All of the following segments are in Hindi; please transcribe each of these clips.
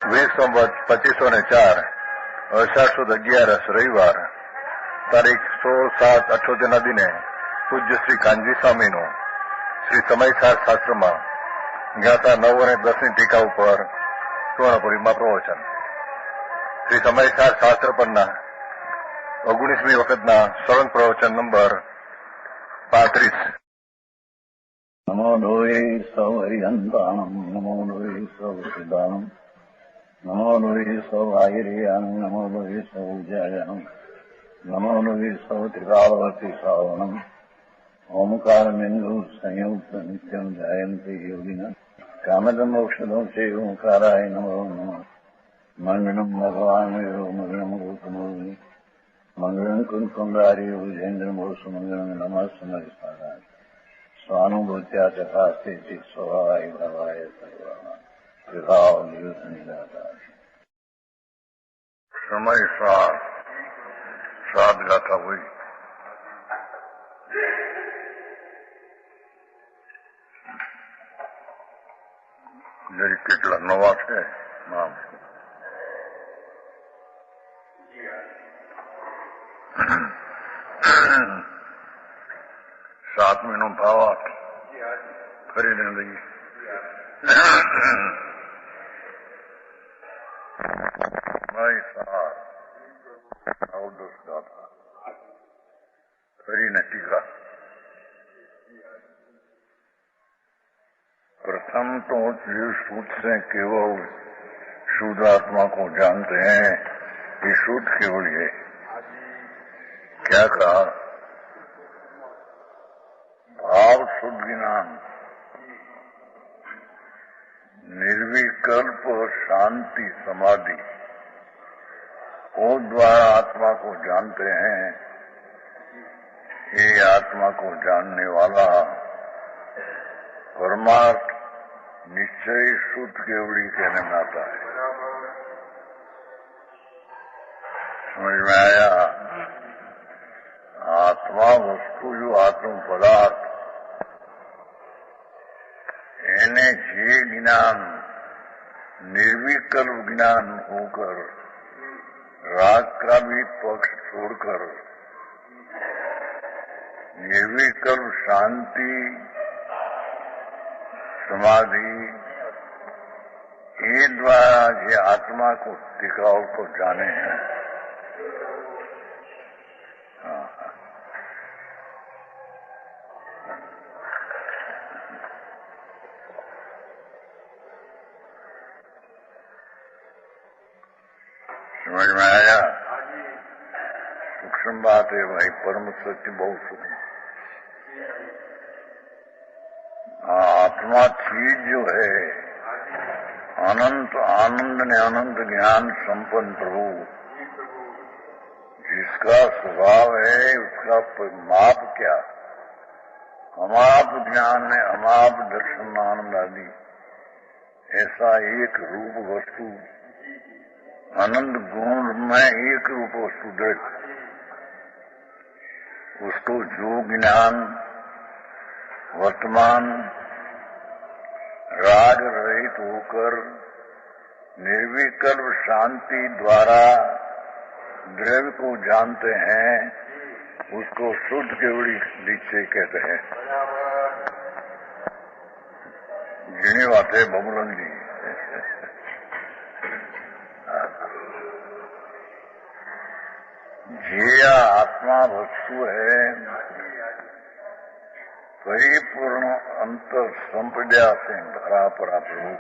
20 સંવત 2504 અષાઢ સુદ 11 રવિવાર તારીખ 16/7/78ના દિને પૂજ્ય શ્રી કાનજી સ્વામીનું શ્રી સમયસાર શાસ્ત્રમાં જ્ઞાતા 9 અને 10ની ટીકા ઉપર સુવર્ણપુરીમાં પ્રવચન. શ્રી સમયસાર શાસ્ત્ર પરના 19મી વખતના સળંગ પ્રવચન નંબર 35. નમો લોહે સૌ હરિહંતાણમ, નમો લોહે સૌ સિદ્ધાણમ, નમો લોહે સૌ આયર્યાન, નમો લોહે સૌ જયનમ, નમો લોહે સૌ ત્રિકાળવતી શ્રાવણમ, ઓમકાર બિંદુ સંયુક્ત નિત્યમ જયંતિ યોગિના કામદમ ઔષધમ છે ઓંકારાય નમો નમઃ. મંગળમ ભગવાન મંગળમ ગૌતમોની મંગળમ કુંકુંડારી વિજેન્દ્ર મોસુ મંગળમ નમઃ સમય સ્વાનુભૂત્યા ચકાસ્તે સ્વભાવાય ભવાય સર્વા વિભાવ નિયુત નિરાકાર. સમય સાત ગાથા હોય. જરી કેટલા નવા છે નામ. સાતમીનો ભાવાર્થ ફરીને લઈએ. ફરીને ટીકા. प्रथम तो ये शुद्ध से केवल शुद्ध आत्मा को जानते हैं, ये शुद्ध केवल है. क्या कहा? भाव शुद्ध ज्ञान, निर्विकल्प शांति समाधि, वो द्वारा आत्मा को जानते हैं. ये आत्मा को जानने वाला परमार्थ निश्चय शुद्ध केवड़ी कहने में आता है. समझ में आया? आत्मा वस्तु जो आत्म पदार्थ એને જે જ્ઞાન निर्विकल्प ज्ञान होकर राग का भी पक्ष छोड़कर निर्विकल्प शांति समाधि ये द्वारा ये आत्मा को टिकाव को जाने हैं. समझ में आया? सूक्ष्म बात है भाई, परम सत्य बहुत सूक्ष्म. आत्मा चीज जो है अनंत आनंद ने अनंत ज्ञान संपन्न प्रभु, जिसका स्वभाव है उसका माप क्या? अमाप ज्ञान है, अमाप दर्शन आनंद आदि, ऐसा एक रूप वस्तु अनंत गुण में एक रूप वस्तु दृढ़, उसको जो ज्ञान वर्तमान राग रहित होकर निर्विकल्प शांति द्वारा द्रव्य को जानते हैं, उसको शुद्ध केवड़ी निश्चय कहते हैं. घणी बात है बबुलन जी. જે આત્મા વસ્તુ है परिपूर्ण अंतर संप्रदा से भरा पड़ा प्रभु,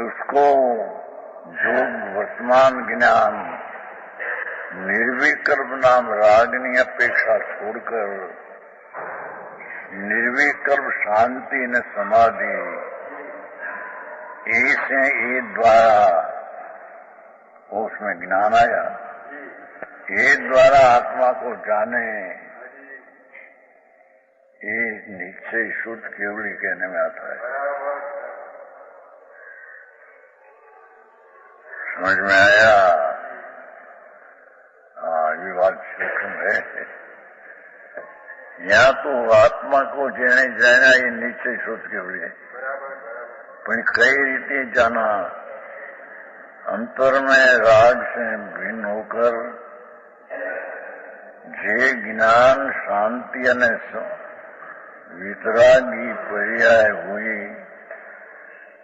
उसको जो वर्तमान ज्ञान निर्विकल्प नाम रागनी अपेक्षा छोड़कर निर्विकल्प शांति न समाधि ऐसे ये द्वारा उसमें ज्ञान आया. ये द्वारा आत्मा को जाने, ये निश्चय शुद्ध केवड़ी कहने में आता है. समझ में आया? ये बात सूक्ष्म है. यहाँ तो आत्मा को जेने जाना ये निश्चय शुद्ध केवड़ी है, પણ કઈ રીતે જાના अंतर में राग से भिन्न होकर जे ज्ञान शांति અને वितरागी पर्याय हुई,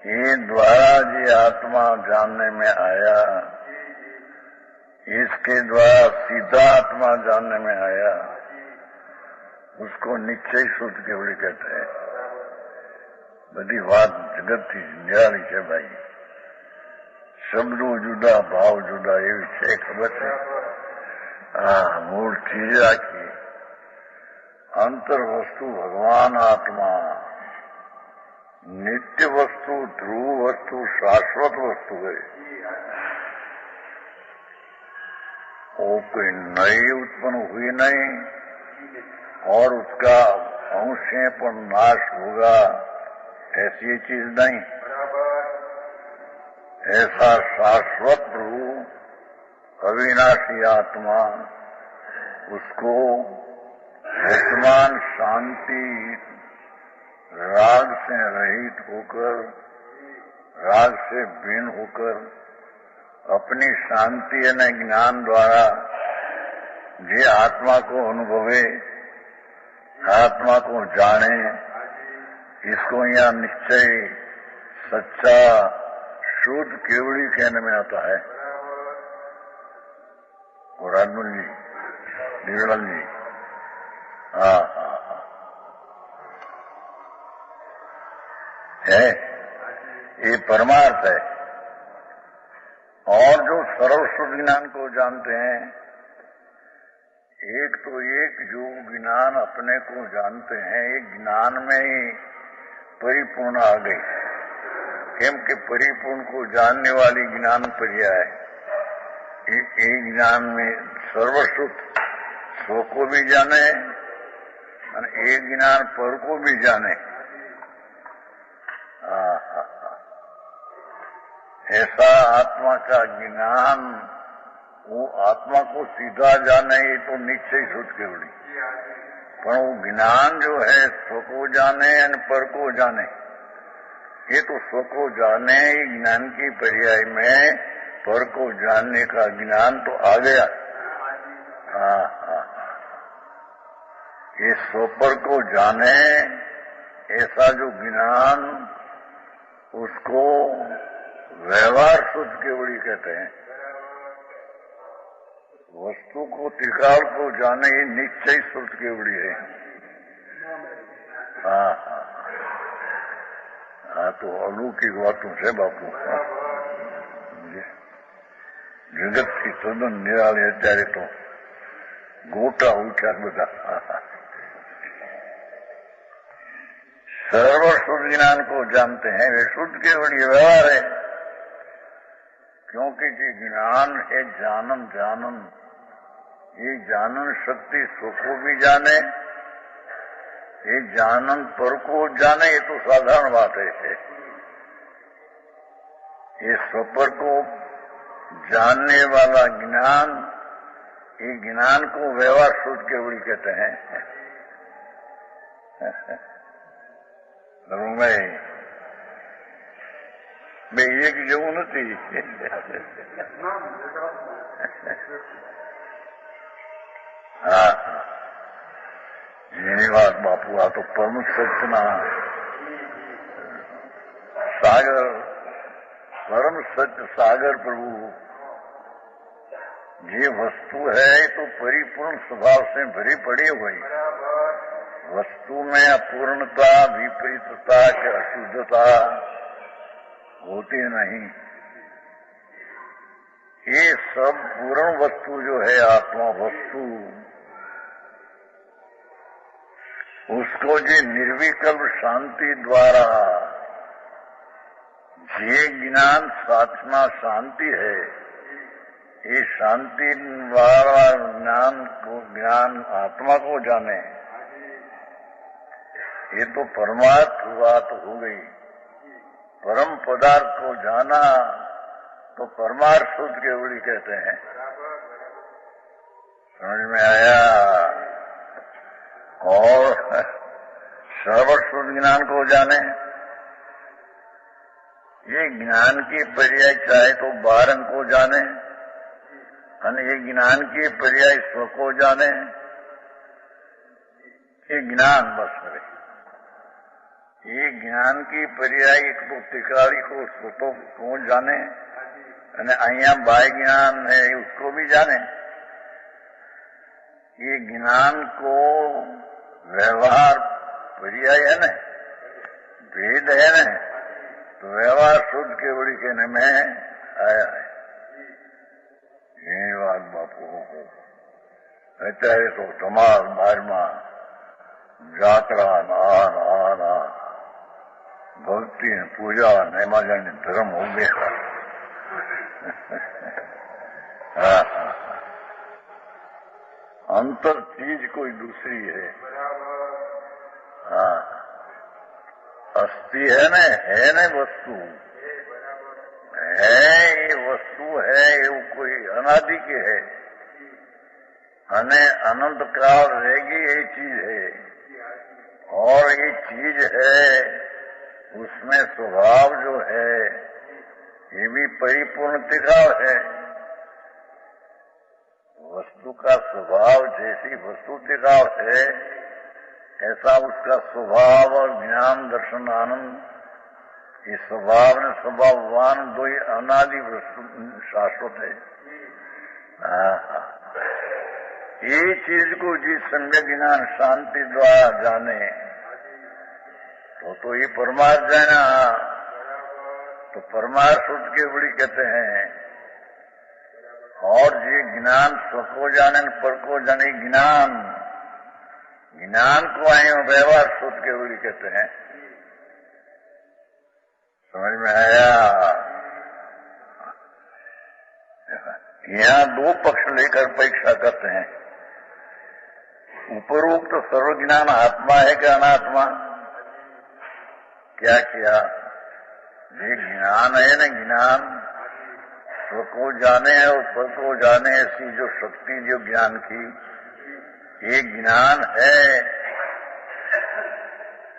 ये द्वारा जी आत्मा जानने में आया, इसके द्वारा सीधा आत्मा जानने में आया, उसको निश्चय शुद्ध केवड़ी कहते हैं। बड़ी बात जगत थी निराली है भाई, शब्दों जुदा भाव जुदा एवं है खबर है। मूल चीज राखी अंतर वस्तु भगवान आत्मा, नित्य वस्तु ध्रुव वस्तु शाश्वत वस्तु है। वो कोई नई उत्पन्न हुई नहीं और उसका अंशें पर नाश होगा ऐसी चीज नहीं। ऐसा शाश्वत प्रभु अविनाशी आत्मा, उसको वर्तमान शांति राग से रहित होकर, राग से भिन्न होकर अपनी शांति અને ज्ञान द्वारा जे आत्मा को अनुभवे, आत्मा को जाने, इसको यहाँ निश्चय सच्चा शुद्ध केवड़ी कहने में आता है। और राजमल जी, निर्मल जी, है ये परमार्थ है। और जो सरल शुद्ध ज्ञान को जानते हैं, एक तो एक जो ज्ञान अपने को जानते हैं, एक ज्ञान में ही परिपूर्ण आ गई। केम के परिपूर्ण को जानने वाली ज्ञान पर्याय, एक ज्ञान में सर्वश्रुत स्व को भी जाने और एक ज्ञान पर को भी जाने। ऐसा आत्मा का ज्ञान, वो आत्मा को सीधा जाने, ये तो निश्चय शुद्ध केवड़ी। पर वो ज्ञान जो है स्व को जाने और पर को जाने, ये तो स्व को जाने ही ज्ञान की पर्याय में पर को जानने का ज्ञान तो आ गया। ये स्वपर को जाने ऐसा जो ज्ञान, उसको व्यवहार शुद्ध केवड़ी कहते हैं। वस्तु को त्रिकाल को जाने ये निश्चय शुद्ध केवड़ी है। तो अलौकिक बातों से बापू जगत की तदन निराली અત્યારે તો ગોટા ઉઠ્યા બધા। सर्व शुद्ध ज्ञान को जानते हैं, वे शुद्ध केवल व्यवहार है। क्योंकि जो ज्ञान है जानन जानन, ये जानन शक्ति स्व को भी जाने, ये जानन पर को जाने, ये तो साधारण बात है। ये स्वपर को जानने वाला ज्ञान, ये ज्ञान को व्यवहार शुद्ध केवड़ी कहते हैं। मैं एक જેવું નથી। એની વાત બાપુ, આ તો પરમ સત્યના सागर, परम सत्य सागर प्रभु। ये वस्तु है तो परिपूर्ण स्वभाव से भरी पड़ी हुई। वस्तु में अपूर्णता, विपरीतता की अशुद्धता होती नहीं। ये सब पूर्ण वस्तु जो है आत्मा वस्तु, उसको जो निर्विकल्प शांति द्वारा ये ज्ञान साधना शांति है, ये शांति वाला ज्ञान आत्मा को जाने, ये तो परमार्थ बात हो गई। परम पदार्थ को जाना तो परमार्थ शुद्ध केवड़ी कहते हैं। समझ में आया? और सर्व शुद्ध ज्ञान को जाने, ये ज्ञान की पर्याय चाहे तो बारन को जाने, અને ये ज्ञान की पर्याय स्व को जाने, ये ज्ञान बस करे। ये ज्ञान की पर्याय एक तो टिकाड़ी को स्वतो को जाने, અને અહીંયા બાય ज्ञान है उसको भी जाने। ये ज्ञान को व्यवहार पर्याय है न, भेद है न, तो व्यवहार शुद्ध केवड़ी कहने में आया है। ये बात बापू को અત્યારે તો તમાર બારમાં જાત્રા ના ભક્તિ ને પૂજા ને એમાં જાણે ધર્મ હો ગયા। अंतर चीज कोई दूसरी है। हाँ, अस्थि है न वस्तु है, ये वस्तु है, ये कोई अनादि के है, अने अनंत काल रहेगी ये चीज है। और ये चीज है उसमें स्वभाव जो है ये भी परिपूर्ण टिकाव है। वस्तु का स्वभाव जैसी वस्तु टिकाव है ऐसा उसका स्वभाव और ज्ञान दर्शन आनंद, ये स्वभाव ने स्वभाववान दो ही अनादि वस्तु शाश्वत है। ये चीज को जिस सम्यक ज्ञान शांति द्वारा जाने तो ये परमार्थ जाना, तो परमार्थ शुद्ध के बड़ी कहते हैं। और ये ज्ञान स्व को जाने पर को जाने, ज्ञान को आए व्यवहार शुद्ध के बड़ी कहते हैं। समझ में आया? यहाँ दो पक्ष लेकर परीक्षा करते हैं। उपरोक्त सर्वज्ञान आत्मा है कि अनात्मा? क्या किया? ये ज्ञान है न, ज्ञान स्व को जाने और पर को जाने, ऐसी जो शक्ति जो ज्ञान की, ये ज्ञान है,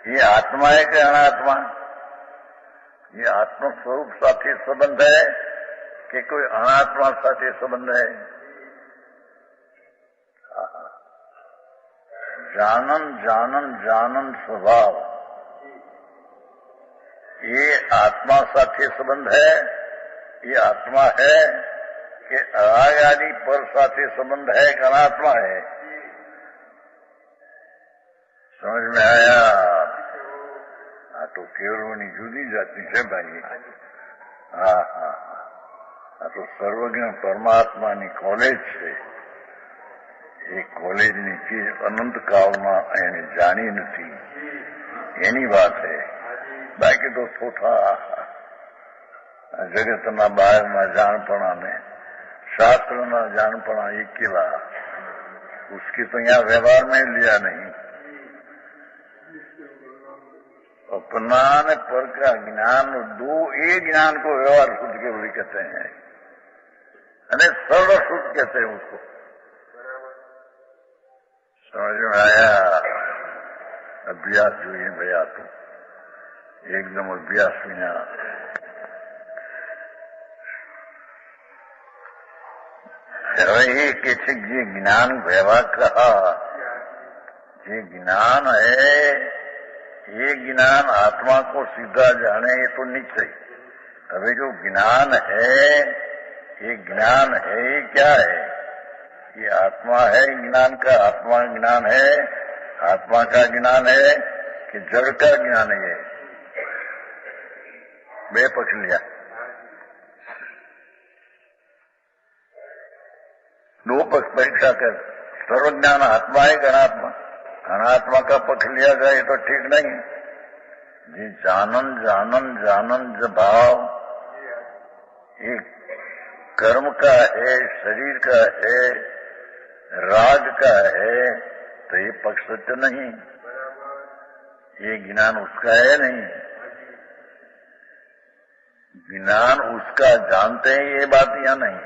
ये आत्मा है कि अनात्मा? ये आत्म स्वरूप साथे संबंध है कि कोई अनात्मा साथे संबंध है? जानन स्वभाव, ये आत्मा साथे संबंध है, ये आत्मा है कि राग आदि पर साथे संबंध है कि अनात्मा है? समझ में आया? हाँ, तो केवलों जुदी जाती है भाई। हाँ, तो सर्वज्ञ परमात्मा ની કોલેજ છે। એ કોલેજની ચીજ અનંત કાળમાં એને જાણી નથી, એની વાત છે। બાકી તો થોથા જગતના બહારના જાણપણા ને શાસ્ત્રના જાણપણા એ કેવા, उसकी तो यहाँ व्यवहार में लिया नहीं। अपना ने पर का ज्ञान दो, एक ज्ञान को व्यवहार शुद्ध के बड़ी कहते हैं, अने सर्व शुद्ध कहते हैं उसको। समझ में आया? अभ्यास જોઈએ भैया, तो एकदम अभ्यास विना ये कि ये ज्ञान व्यवहार कहा, ये ज्ञान है, ये ज्ञान आत्मा को सीधा जाने ये तो निश्चय। अभी जो ज्ञान है, ये ज्ञान है, ये क्या है? ये आत्मा है ज्ञान का, आत्मा ज्ञान है, आत्मा का ज्ञान है कि जड़ का ज्ञान है? बे पक्ष लिया। दो पक्ष परीक्षा कर, सर्वज्ञान आत्मा है कि अनात्मा? अनात्मा का पक्ष लिया जाए तो ठीक नहीं। जी जानन भाव ये कर्म का है, शरीर का है, राग का है, तो ये पक्ष सत्य नहीं। ये ज्ञान उसका है नहीं, ज्ञान उसका जानते हैं, ये बात यहाँ नहीं।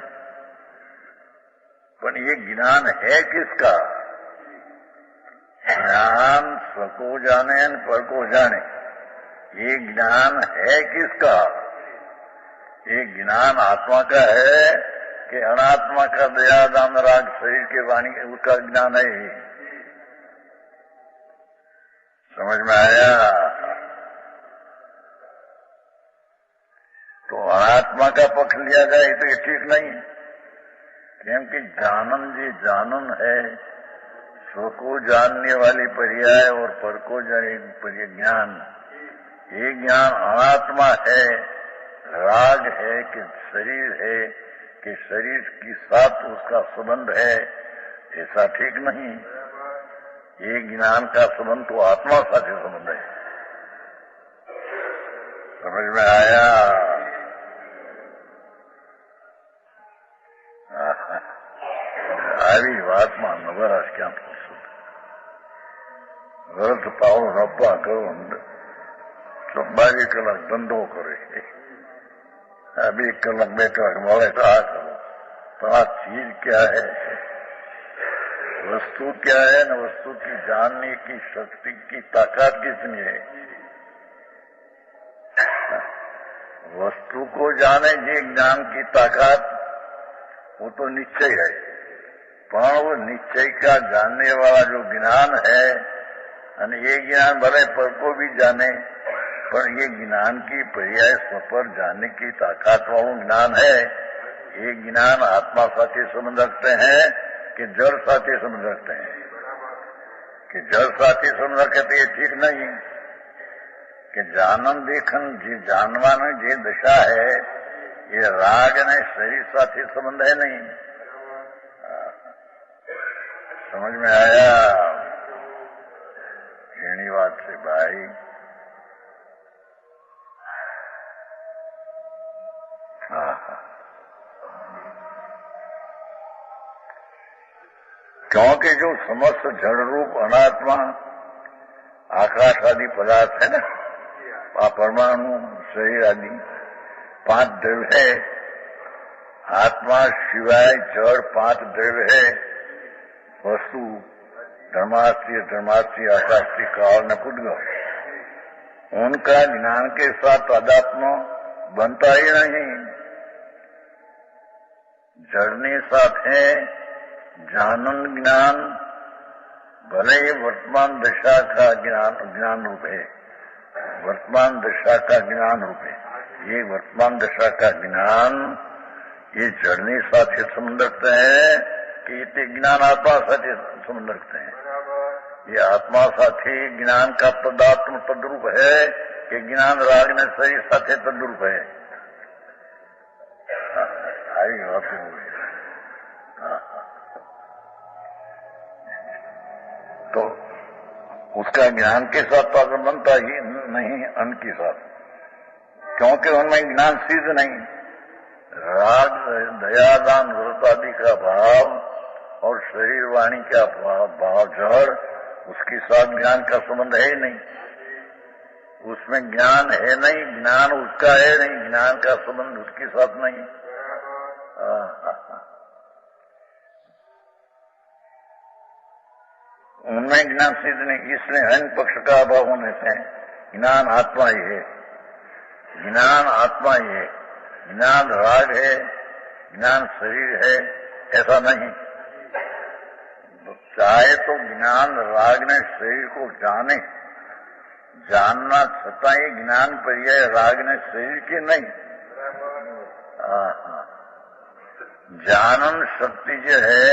पर ये ज्ञान है किसका? ज्ञान स्व को जाने पर को जाने, ये ज्ञान है किसका? ये ज्ञान आत्मा का है कि अनात्मा का दया दान राग शरीर के वाणी उसका ज्ञान है ही। समझ में आया? तो अनात्मा का पक्ष लिया जाए तो ये ठीक नहीं, क्योंकि जानन जी जानन है, स्व को जानने वाली पर्याय और पर को जानने ज्ञान, ये ज्ञान अनात्मा है, राग है कि शरीर है कि शरीर के साथ उसका संबंध है, ऐसा ठीक नहीं। ये ज्ञान का संबंध तो आत्मा साथ संबंध है। समझ में आया? આવી વાતમાં નવરાશ ક્યાં પૂછું? વ્રત પાવ રપ્પા કરો, 22 કલાક ધંધો કરે, આ 2 કલાક 2 કલાક મળે તો આ કરો, પણ આ चीज क्या है, वस्तु क्या है न वस्तु की जानने की शक्ति की ताकत कितनी है? वस्तु को जाने ये ज्ञान की ताकत वो तो निश्चय है, पर वो निश्चय का जानने वाला जो ज्ञान है, ये ज्ञान भले पर को भी जाने, पर ये ज्ञान की पर्याय स्वपर जानने की ताकत वाला ज्ञान है। ये ज्ञान आत्मा साथे संबंध रखते हैं कि जड़ साथे संबंध रखते हैं? कि जड़ साथे संबंध रखते, ये ठीक नहीं। कि जानन देखन जी जानवान जे दशा है, ये राग ने शरीर साथे संबंध है नहीं। समझ में आया? एनी बात से भाई क्योंकि जो समस्त जड़ रूप अनात्मा आकाश आदि पदार्थ है ना, परमाणु शरीर आदि 5 द्रव्य है, आत्मा शिवाय जड़ 5 द्रव्य है, वस्तु धर्मास्त्री आकाशी काल न पुद्गल, उनका ज्ञान के साथ अध्यात्म बनता ही नहीं। जड़ने साथ है जानन ज्ञान, भले ही वर्तमान दशा का ज्ञान रूप है, वर्तमान दशा का ज्ञान रूप है। ये वर्तमान दशा का ज्ञान ये जड़ने साथ संबंध रखते हैं कि ये ज्ञान आत्मा साथ संबंध रखते हैं। ये आत्मा साथी ज्ञान का तदात्म तद्रूप है कि ज्ञान राग ने शरीर साथे तद्रूप है। आई बात हुई। तो उसका ज्ञान के साथ ताकत बनता ही नहीं अन्न के साथ, क्योंकि उनमें ज्ञान सिद्ध नहीं। राग दयादान व्रत आदि का भाव और शरीर वाणी का भाव जड़, उसके साथ ज्ञान का संबंध है ही नहीं। उसमें ज्ञान है नहीं, ज्ञान उसका है नहीं, ज्ञान का संबंध उसके साथ नहीं। उनमें ज्ञान सिद्ध नहीं, इसलिए अन्य पक्ष का अभाव होने से ज्ञान आत्मा ही है, ज्ञान आत्मा ही है। ज्ञान राग है, ज्ञान शरीर है, ऐसा नहीं। चाहे तो ज्ञान राग ने शरीर को जाने, जानना छता ही ज्ञान पर्याय राग ने शरीर की नहीं। जानन शक्ति जो है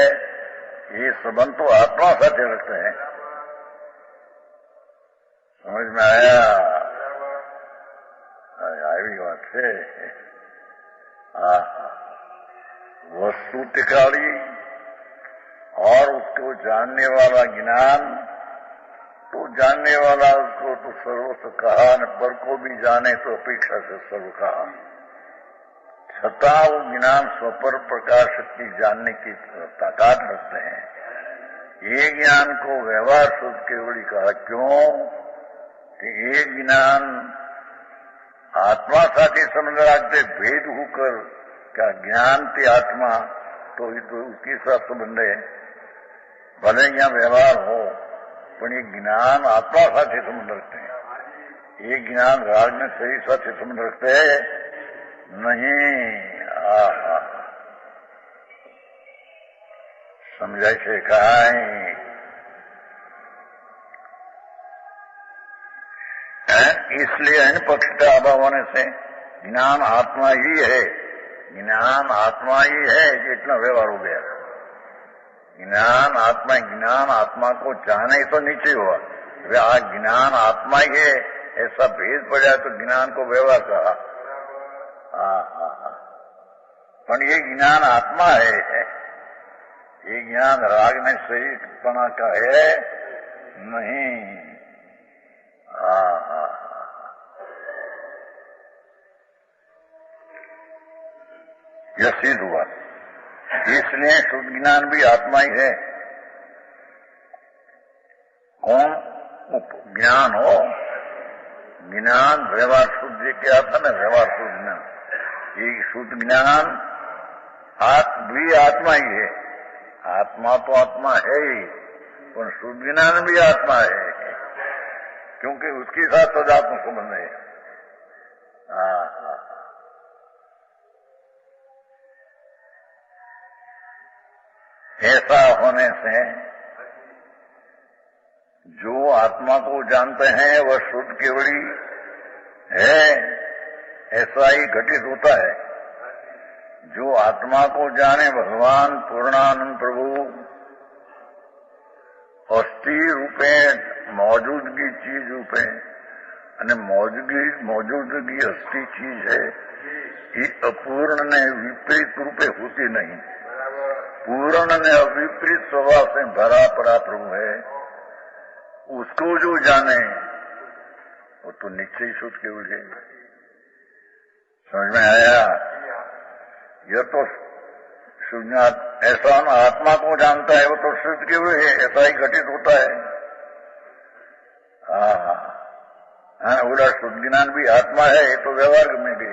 ये संबंध तो आत्मा साथ रखते हैं। समझ में आया? आई बात है। वस्तु टिकाड़ी और उसको जानने वाला ज्ञान, तो जानने वाला उसको तो सर्वस्व कहा, न पर को भी जाने तो अपेक्षा से सर्व कहा। छता वो ज्ञान स्वपर प्रकाश शक्ति जानने की ताकत रखते हैं। ये ज्ञान को व्यवहार शुद्ध केवड़ी कहा। क्यों कि ये ज्ञान आत्मा साथी समझ रखते भेद होकर क्या ज्ञान की आत्मा तो उसके साथ संबंध है। भले यहाँ व्यवहार हो, पर ये ज्ञान आत्मा साथी संबंध रखते हैं। ये ज्ञान राग में शरीर साथी संबंध रखते हैं। नहीं आहा समझाय છે કાંઈ इसलिए इन पक्षता अभाव होने से ज्ञान आत्मा ही है, ज्ञान आत्मा ही है, इतना व्यवहार हो गया। ज्ञान आत्मा को जाने तो नीचे हुआ, ज्ञान आत्मा ही है ऐसा भेद पड़ जाए तो ज्ञान को व्यवहार कहा। पर ये ज्ञान आत्मा है, ये ज्ञान राग में सही पना का है नहीं। यह सिद्ध हुआ, इसलिए शुद्ध ज्ञान भी आत्मा ही है। कौन ज्ञान हो, ज्ञान व्यवहार शुद्ध क्या था ना, व्यवहार शुद्ध ज्ञान, ये शुद्ध ज्ञान भी आत्मा ही है। आत्मा तो आत्मा है ही, पर शुद्ध ज्ञान भी आत्मा है, क्योंकि उसके साथ सदात्म संबंध है। ऐसा होने से जो आत्मा को जानते हैं वह शुद्ध केवली है, ऐसा ही घटित होता है। जो आत्मा को जाने भगवान पूर्णानंद प्रभु अस्थि रूपे मौजूदगी चीज रूपे અને मौजूदगी अस्थि चीज है, ये अपूर्ण ने विपरीत रूपे होती नहीं। पूर्ण ने अविपरीत स्वभाव से भरा पड़ा प्रभु है, उसको जो जाने वो तो निश्चय शुद्ध केवल है। समझ में आया? यह तो शुद्ध ऐसा आत्मा को जानता है वो तो शुद्ध केवल है, ऐसा ही घटित होता है। बोला शुद्ध ज्ञान भी आत्मा है, तो व्यवहार में भी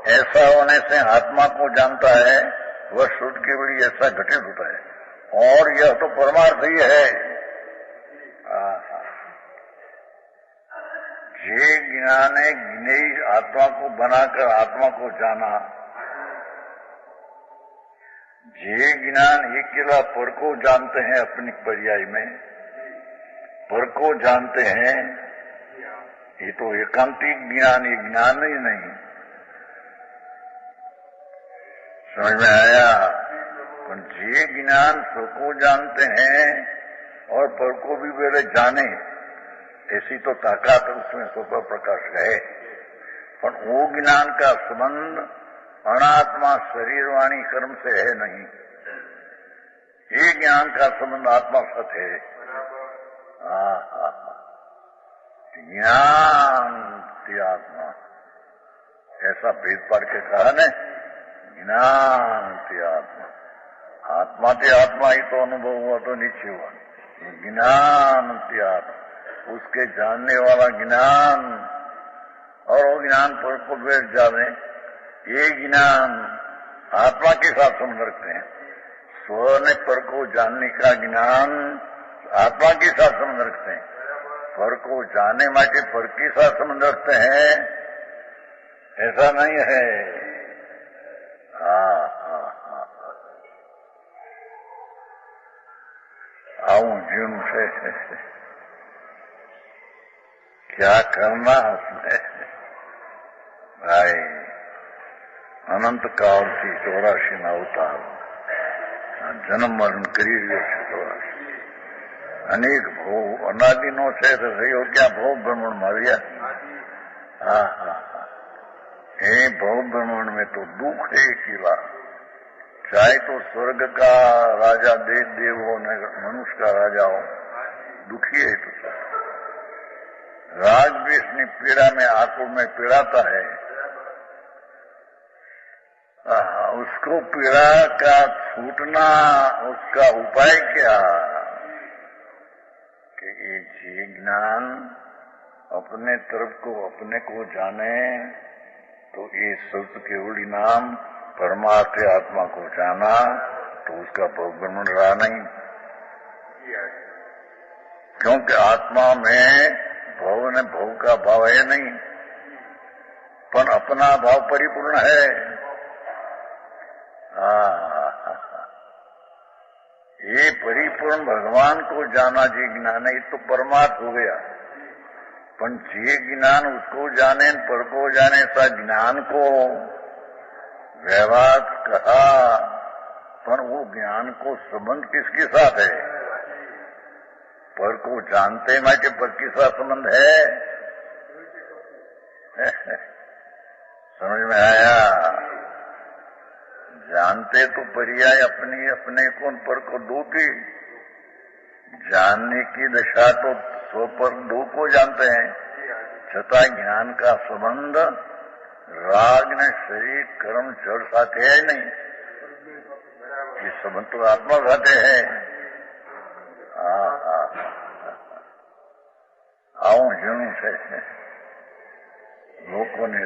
ऐसा होने से आत्मा को जानता है वह शुद्ध केवल ऐसा घटित होता है। और यह तो परमार्थ ही है। जे ज्ञान है ज्ञेय आत्मा को बनाकर आत्मा को जाना, जे ज्ञान एक केला पर को जानते हैं, अपनी पर्याय में पर को जानते हैं, ये तो एकांतिक ज्ञान, ये ज्ञान ही नहीं। समझ में आया? पर जे ज्ञान पर को जानते हैं और पर को भी मेरे जाने, ऐसी तो ताकत उसमें स्वतः प्रकाश है। पर वो ज्ञान का संबंध अनात्मा शरीर वाणी कर्म से है नहीं। ये ज्ञान का संबंध आत्मा सत है। ज्ञान आत्मा ऐसा भेद पढ़ के कहा ने, ज्ञान आत्मा, आत्मा ते आत्मा ही तो अनुभव हुआ तो नीचे हुआ। ज्ञान आत्मा उसके जानने वाला ज्ञान, और वो ज्ञान पर को बैठ जाने, ये ज्ञान आत्मा के साथ संबंध रखते हैं। स्व ने पर को जानने का ज्ञान आत्मा के साथ संबंध रखते हैं। पर को जाने माटे पर के साथ संबंध रखते हैं, ऐसा नहीं है। आऊं जीवन से क्या करना उसने भाई, अनंत काल થી 84 ના અવતાર, જન્મ મરણ કરી રહ્યો છે 84। અનેક ભોગ અનાદિનો છે તો થયો ક્યાં ભોગ ભ્રમણ માં આવ્યા। ये भव भ्रमण में तो दुख है अकेला, चाहे तो स्वर्ग का राजा देव हो न मनुष्य का राजा हो, दुखी है तो राग द्वेष की पीड़ा में आंखों में पीड़ाता है। उसको पीड़ा का छूटना, उसका उपाय क्या कि ये जी ज्ञान अपने तरफ को अपने को जाने, तो ये सत्य केवली नाम परमार्थ आत्मा को जाना, तो उसका भ्रमण रहा नहीं। क्योंकि आत्मा में भव ने भव का भाव है नहीं, पर अपना भाव परिपूर्ण है। ये परिपूर्ण भगवान को जाना जी ज्ञान है, ये तो परमार्थ हो गया। पर जे ज्ञान उसको जाने पर को जाने, ऐसा ज्ञान को व्यवहार कहा, पर वो ज्ञान को संबंध किसके साथ है? पर को जानते ना कि पर के साथ संबंध है। समझ में आया? जानते तो पर्याय अपनी अपने को पर को दो की, जानने की दशा तो स्व पर दो को जानते हैं, छठा ज्ञान का संबंध राग ने शरीर कर्म जड़ साथ है नहीं, ये संबंध तो आत्मा साथे है। આવું ઝીણું છે લોકોને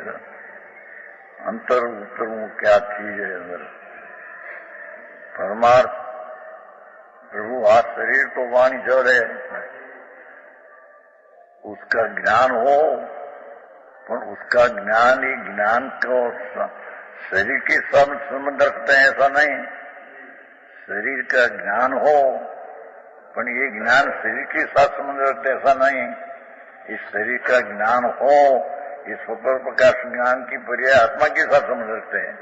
અંતર ઉતરવું ક્યાં થी है अंदर। परमार्थ प्रभु आ शरीर तो वाणी जड़ है, उसका ज्ञान हो, पर उसका ज्ञान ही ज्ञान को शरीर के साथ संबंध रखते हैं ऐसा नहीं। शरीर का ज्ञान हो, पर ये ज्ञान शरीर के साथ संबंध रखते ऐसा नहीं। इस शरीर का ज्ञान हो, इस स्वपर प्रकाश ज्ञान की पर्याय आत्मा के साथ संबंध रखते हैं।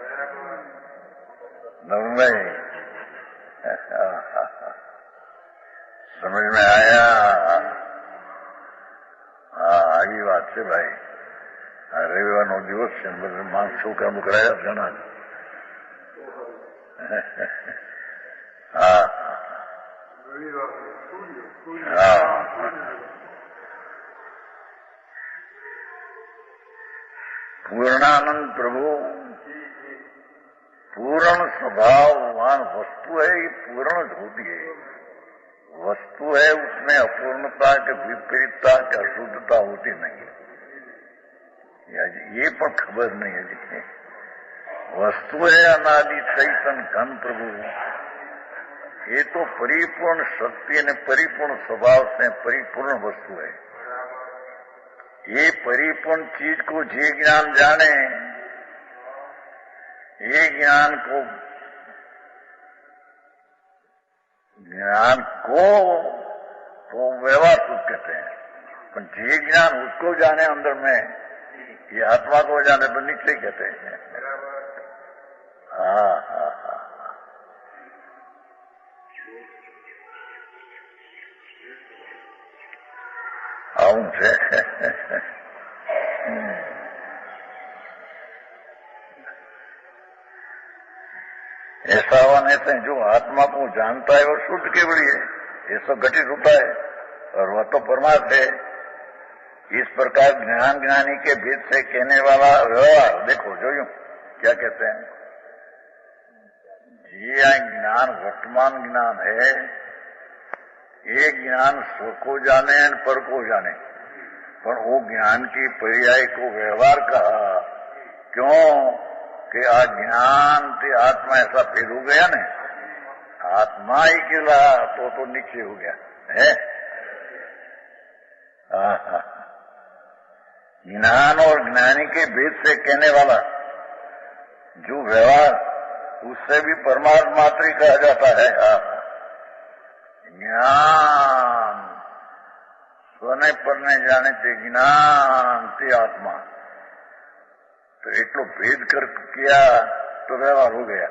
समझ में आया? આવી વાત છે ભાઈ। રવિવારનો દિવસ છે, માણસ છોકરા મોકલાયા ઘણા। पूर्णानंद प्रभु पूर्ण स्वभाववान वस्तु है, ये पूर्ण होती है। वस्तु है, उसमें अपूर्णता के विपरीतता की अशुद्धता होती नहीं। ये पर खबर नहीं है जी। वस्तु है अनादि चैतन घन प्रभु, ये तो परिपूर्ण शक्ति ने परिपूर्ण स्वभाव से परिपूर्ण वस्तु है। ये परिपूर्ण चीज को जे ज्ञान जाने, ये ज्ञान को तो व्यवहार सुख कहते हैं। पर जे ज्ञान उसको जाने अंदर में, ये आत्मा को जाने पर निश्चय कहते हैं। આવું છે। ऐसा होने से जो आत्मा को जानता है वो शुद्ध केवल है, ये सब घटित होता है और वह तो परमार्थ है। इस प्रकार ज्ञान ज्ञानी के भेद से कहने वाला व्यवहार देखो जो यूं क्या कहते हैं, ये ज्ञान वर्तमान ज्ञान है, ये ज्ञान स्व को जाने पर को जाने, पर वो ज्ञान की पर्याय को व्यवहार कहा। क्यों कि ज्ञान से आत्मा ऐसा भेद हो गया न, आत्मा ही केला तो नीचे हो गया है। ज्ञान और ज्ञानी के भेद से कहने वाला जो व्यवहार, उससे भी परमार्थ मात्र ही कहा जाता है। ज्ञान स्वने परने जाने से ज्ञान से आत्मा, तो એટલો भेद कर किया तो व्यवहार हो गया।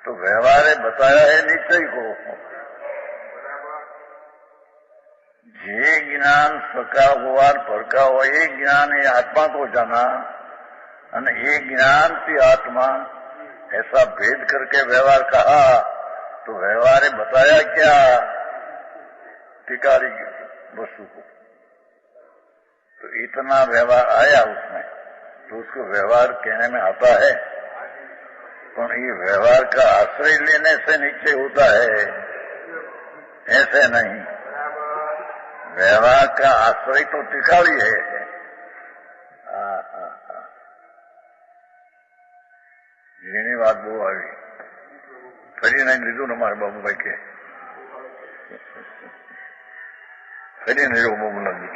तो व्यवहार बताया है निश्चय को। जे ज्ञान सका हुआ परका हुआ, ये ज्ञान ये आत्मा को जाना, और ये ज्ञान से आत्मा, ऐसा भेद करके व्यवहार कहा। तो व्यवहार बताया क्या? टिकारी वस्तु को। तो इतना व्यवहार आया उसमें, तो उसको व्यवहार कहने में आता है। पर ये व्यवहार का आश्रय लेने से नीचे होता है, ऐसे नहीं। व्यवहार का आश्रय तो टिकाड़ी है। એની વાત બહુ આવી, ફરી નહીં લીધું ને મારા બાબુભાઈ કે ફરીને એવો બબુલાની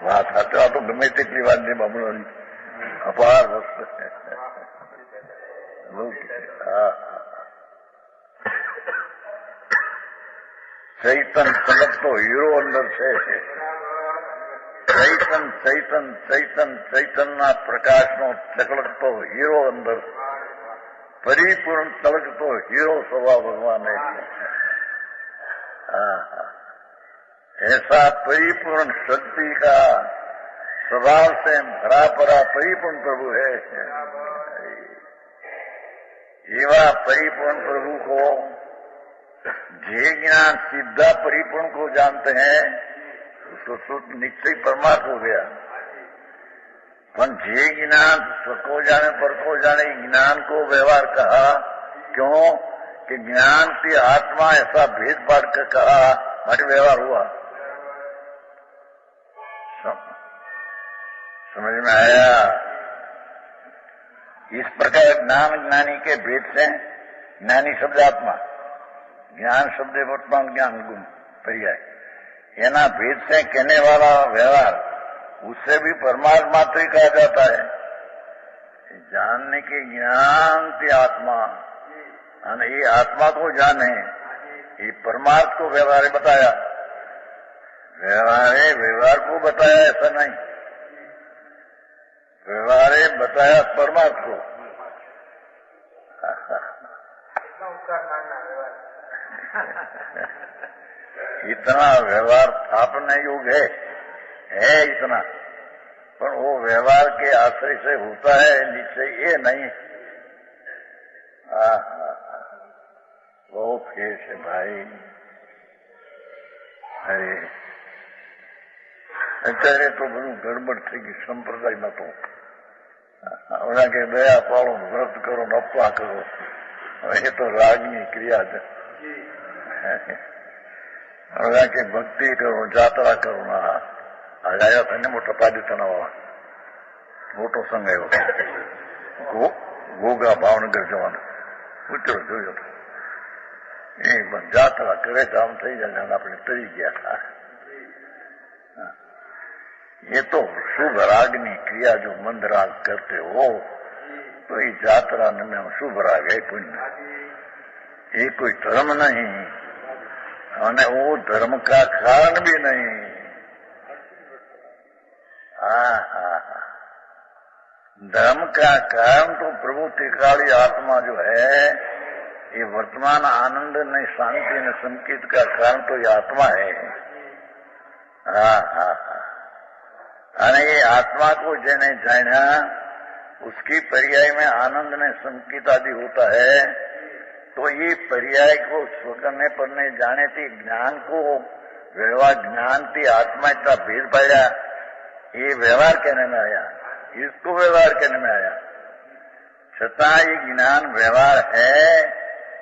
વાત સાથે આ તો ગમે તેટલી વાત છે બબુલાની અપાર વસ્તુ ચૈતન ચમકતો હીરો અંદર છે. ચૈતન ચૈતન ચૈતન ચૈતનના પ્રકાશનો ચકલકતો હીરો અંદર परिपूर्ण तलकतो हीरो स्वभाव भगवान है. ऐसा परिपूर्ण शक्ति का स्वभाव से भरा पड़ा परिपूर्ण प्रभु है. एवा परिपूर्ण प्रभु को जे ज्ञान सीधा परिपूर्ण को जानते हैं तो शुद्ध निश्चय परमार्थ हो गया. पर जे ज्ञान स्वको जाने पर को जाने ज्ञान को व्यवहार कहा. क्यों कि ज्ञान की आत्मा ऐसा भेद पाड़ कर कहा हमारे व्यवहार हुआ. समझ में आया. इस प्रकार ज्ञान ज्ञानी के भेद से ज्ञानी शब्द आत्मा, ज्ञान शब्द वर्तमान ज्ञान गुण पर्याय, एना भेद से कहने वाला व्यवहार उससे भी परमात्मा तो ही कहा जाता है. जानने के ज्ञान की आत्मा ये आत्मा को जाने ये परमार्थ को व्यवहार बताया. व्यवहार को बताया ऐसा नहीं, व्यवहार बताया परमार्थ को. इतना व्यवहार स्थापना योग है इतना, पर वो व्यवहार के आश्रय से होता है निश्चय ये नहीं. बहुत केस है भाई. अरे અત્યારે તો બધું ગડબડ થઈ ગઈ સંપ્રદાયમાં. તો ઓલા કે દયા પાડો, વ્રત કરો, અપવા કરો, એ તો રાગની ક્રિયા છે. ઓલા કે ભક્તિ કરો, જાત્રા કરો. ના આવ્યા હતા ને મોટા પાદિતાના મોટો સંઘ આવ્યો, ગોગા ભાવનગર જવાનો ઉતરો જોયો હતો. એ જાત્રા કરે તો આમ થઈ જાય આપણે તરી ગયા. ये तो शुभ रागनी क्रिया जो मंद राग करते हो तो ये यात्रा में शुभ राग है पुण्य. ये कोई धर्म नहीं और वो धर्म का कारण भी नहीं. धर्म का कारण तो प्रभु त्रिकाली आत्मा जो है ये वर्तमान आनंद ने शांति ने संकेत का कारण तो ये आत्मा है. અને એ આત્मा को जिन्हें जाना उसकी पर्याय में आनंद ने संकेत आदि होता है. तो ये पर्याय को स्वकरने परने जाने थी ज्ञान को व्यवहार ज्ञान थी आत्मा इतना भेद पाया. ये व्यवहार कहने में आया, इसको व्यवहार कहने में आया. छता ये ज्ञान व्यवहार है,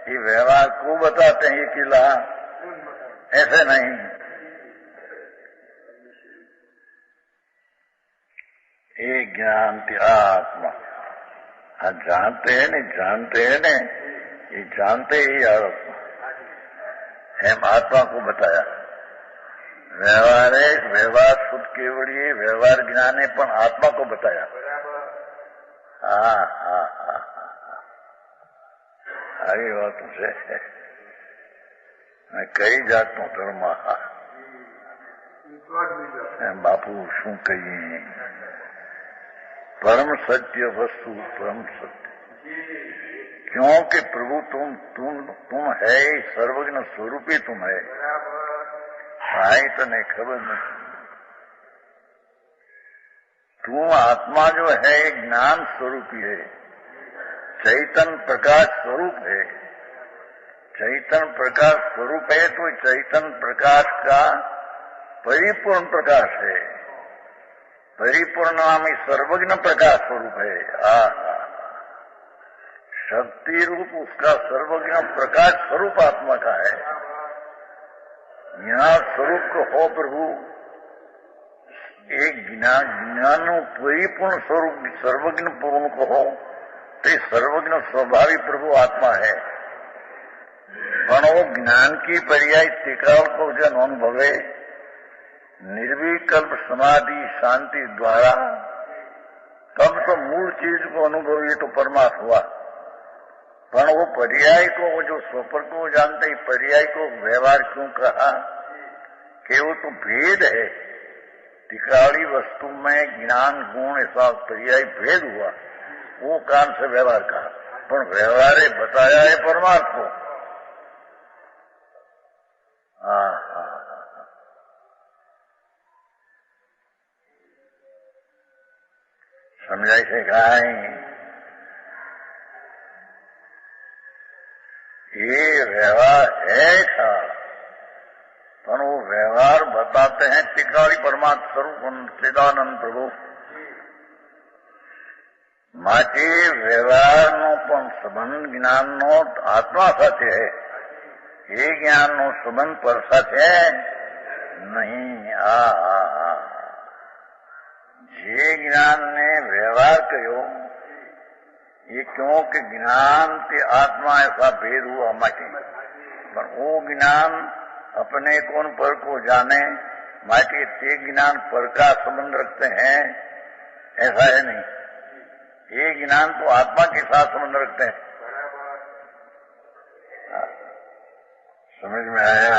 ये व्यवहार को बताते हैं ये किला, ऐसे नहीं. ये ज्ञान की आत्मा जानते हैं नहीं, जानते हैं नहीं, ये जानते ही आत्मा हम आत्मा को बताया. व्यवहार है, व्यवहार शुद्ध केवड़िए व्यवहार ज्ञाने पण आत्मा को बताया. આવી વાત છે. કઈ જાતનો ધર્મ બાપુ શું કહીએ. परम सत्य वस्तु परम सत्य. क्योंकि प्रभु तुम है, सर्वज्ञ स्वरूपी तुम है. भाई तने खबर नहीं. तुम आत्मा जो है ज्ञान स्वरूपी है, चैतन प्रकाश स्वरूप है. चैतन प्रकाश स्वरूप है तो चैतन प्रकाश का परिपूर्ण प्रकाश है. परिपूर्णामी सर्वज्ञ प्रकाश स्वरूप है. शक्ति रूप उसका सर्वज्ञ प्रकाश स्वरूप आत्मा का है. यहाँ स्वरूप को हो प्रभु एक ज्ञान परिपूर्ण स्वरूप सर्वज्ञ पूर्ण को हो तो सर्वज्ञ स्वाभाविक प्रभु आत्मा है. પણ वो ज्ञान की पर्याय ટીકાઓ को जन अनुभवे निर्विकल्प समाधि शांति द्वारा तब तो मूल चीज को अनुभव ये तो परमार्थ हुआ। पर वो पर्याय को, वो जो स्वपर को जानते ही पर्याय को व्यवहार क्यों कहा कि वो तो भेद है। टिकाड़ी वस्तु में ज्ञान गुण ऐसा पर्याय भेद हुआ, वो कारण से व्यवहार कहा। पर व्यवहार बताया है परमार्थ को। समझाई से कहा है ये व्यवहार है था, पर वो व्यवहार बताते हैं टिकाड़ी परमात्मा स्वरूप चिदानंद प्रभु। માટે વ્યવહારનો પણ સંબંધ જ્ઞાનનો આત્મા સાથે है, ये જ્ઞાનનો સંબંધ પર સાથે नहीं। જે જ્ઞાનને વ્યવહાર કર્યો ये क्योंकि ज्ञान के आत्मा ऐसा भेद हुआ माटे, पर वो ज्ञान अपने कौन पर को जाने माटे ते ज्ञान पर का संबंध रखते हैं, ऐसा है नहीं। ये ज्ञान तो आत्मा के साथ संबंध रखते हैं। समझ में आया?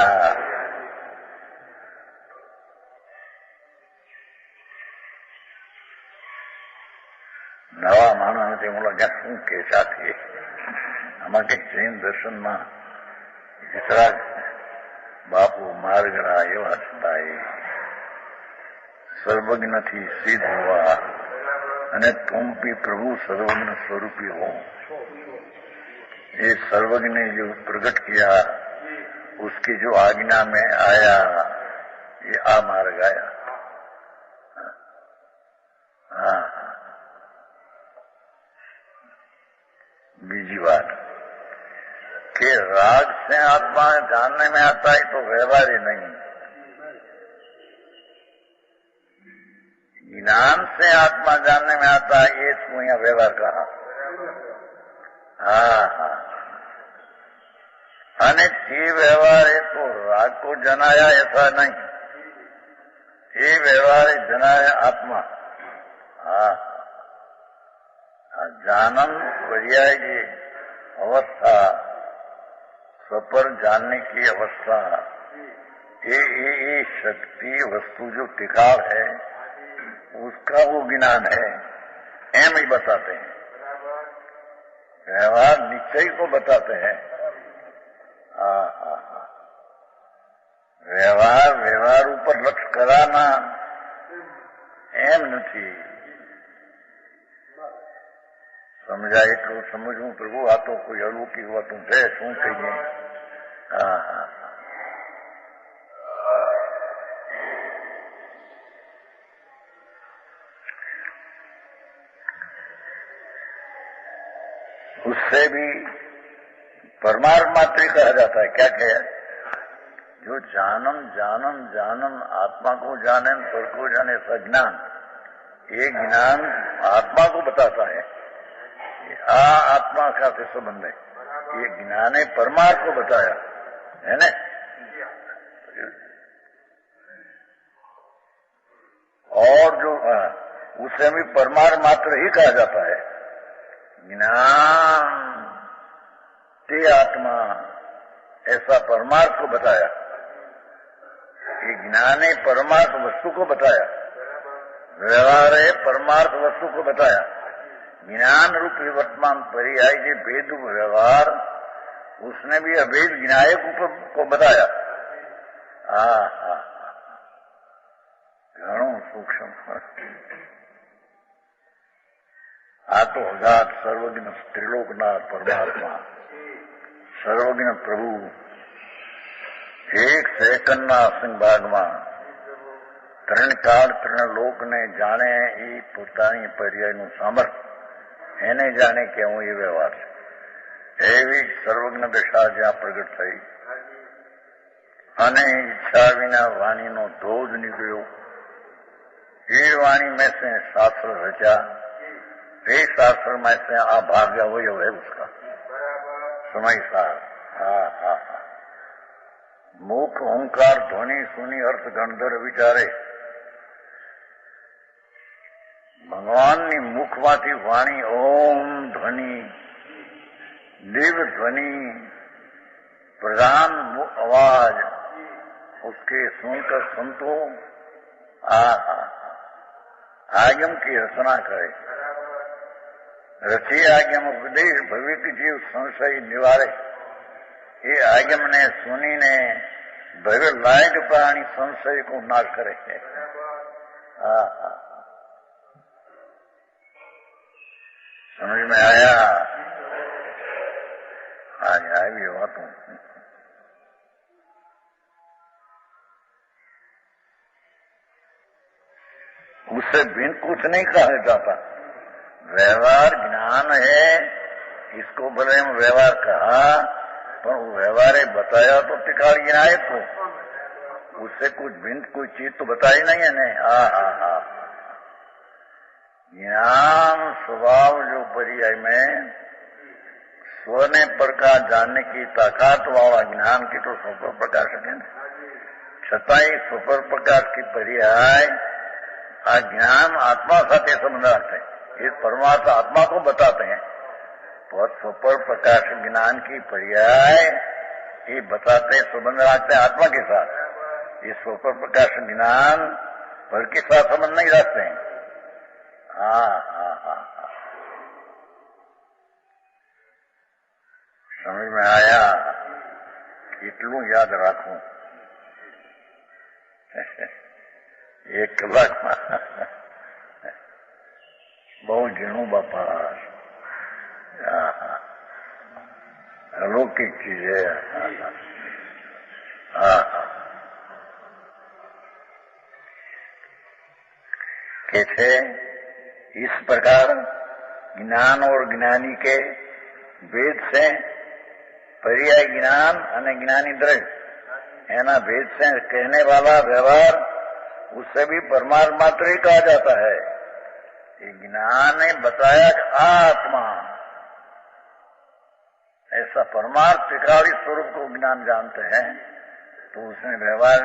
નવા માણસની મુલાકાત શું કે સાથે આમાં કઈક જૈન દર્શનમાં વિતરાગ બાપુ માર્ગણા એવા છતાં સર્વજ્ઞથી સિદ્ધ हुआ અને तुम भी प्रभु सर्वज्ञ स्वरूपी हो। ये सर्वज्ञ ने जो प्रकट किया उसकी जो आज्ञा में आया ये आ मार्ग आया। हाँ, बीजी बात कि राग से आत्मा जानने में आता है तो व्यवहार ही नहीं, ज्ञान से आत्मा जानने में आता है, ये इसको यहाँ व्यवहार कहा। हाँ, अनेक ये व्यवहार है तो राग को जनाया ऐसा नहीं, ये व्यवहार है जनाया आत्मा। हाँ, जानन पर्याय की अवस्था, स्वपर जानने की अवस्था, ये शक्ति वस्तु जो टिकाव है उसका वो ज्ञान है, एम ही बताते हैं। व्यवहार निश्चय को बताते हैं। व्यवहार ऊपर लक्ष्य कराना एम नहीं। समझा એટલું સમજવું પ્રભુ, આ તો કોઈ અલૌકિક વાતું છે, શું કહીએ। उससे भी परमार्थ मात्र कहा जाता है। क्या कहा? जो जानम जानम जानम आत्मा को जाने पर को जाने सज्ञान, ये ज्ञान आत्मा को बताता है। आत्मा का से संबंध है, ये ज्ञान ने परमार्थ को बताया है ना। और जो उसे भी परमार्थ मात्र ही कहा जाता है। ज्ञान ते आत्मा ऐसा परमार्थ को बताया, ये ज्ञान ने परमार्थ वस्तु को बताया, व्यवहार है परमार्थ वस्तु को बताया। ज्ञान रूपी वर्तमान पर्याय के भेद व्यवहार उसने भी अभेद ज्ञायक को बताया। घणो सूक्ष्म। आ तो अगाध सर्वज्ञ त्रिलोकनाथ परमात्मा, सर्वज्ञ प्रभु एक सेकंड सिंह भागમાં ત્રણ કાળ ત્રણ લોક ને જાણે એ પોતાની પર્યાયનું સામર્થ્ય એને જાણે કે હું એ વ્યવહાર છે, એવી સર્વજ્ઞ દશા જ્યાં પ્રગટ થઈ અને ઈચ્છા વિના વાણીનો ધોધ નીકળ્યો। એ વાણી में से शास्त्र रचा, ये शास्त्र में से आ भाग्य अवयव है उसका समय सार। मुख ओंकार ध्वनि सुनी अर्थ गणधर विचारे ભગવાનની મુખમાંથી વાણી ઓમ ધ્વનિ दिव्य ध्वनि प्रधान आवाज उसके सुनकर संतो आगम की रचना करे रची आगम उपदेश भविष्य जीव संशय निवारे ये आगम ने सुनी ने भव्य लायक प्राणी संशय को नाश करे समझ में आया आज आए भी हुआ तुम उससे भिन्न कुछ नहीं कहा जाता। व्यवहार ज्ञान है, इसको भले हम व्यवहार कहा पर वो व्यवहार बताया तो टिकाड़ गिनाए तो उससे कुछ भिन्न कोई चीज तो बताई नहीं है ने। ज्ञान स्वभाव जो पर्याय में स्वने प्रकाश जानने की ताकत वाला ज्ञान की तो स्वपर प्रकाशक है ना, छताई स्वपर प्रकाश की पर्याय ज्ञान आत्मा साथ संबंध रखते हैं। ये परमात्मा आत्मा को बताते हैं और स्वपर प्रकाश ज्ञान की पर्याय ये बताते हैं संबंध रखते हैं आत्मा के साथ। ये स्वपर प्रकाश ज्ञान पर के साथ संबंध नहीं रखते हैं। समझ में आया? કેટલું યાદ રાખું? 1 કલાકમાં બહુ ઝીણું બાપા, अलौकिक चीज है। कैसे इस प्रकार ज्ञान और ज्ञानी के भेद से पर्याय ज्ञान અને જ્ઞાની દ્રવ્ય એના भेद से कहने वाला व्यवहार उससे भी परमात्मा मात्र ही कहा जाता है। ये ज्ञान ने बताया कि आत्मा ऐसा परमार्थ त्रिकाली स्वरूप को ज्ञान जानते हैं तो उसने व्यवहार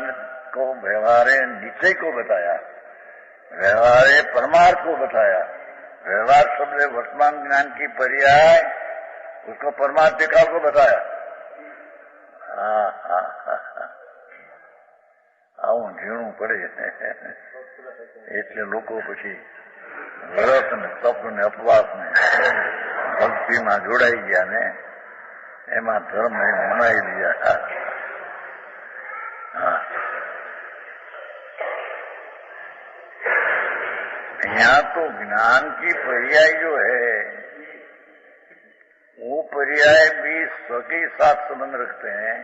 को व्यवहार निश्चय को बताया, व्यवहार परमार्थ को बताया। व्यवहार शब्द वर्तमान ज्ञान की पर्याय उसको परमार्थ त्रिकाल को बताया। આવું ઝીણું પડે એટલે લોકો પછી વ્રત ને તપ ને ઉપવાસ ને ભક્તિમાં જોડાઈ ગયા ને એમાં ધર્મ મનાઈ દીધા। यहाँ तो ज्ञान की पर्याय जो है वो पर्याय भी स्व के साथ संबंध रखते हैं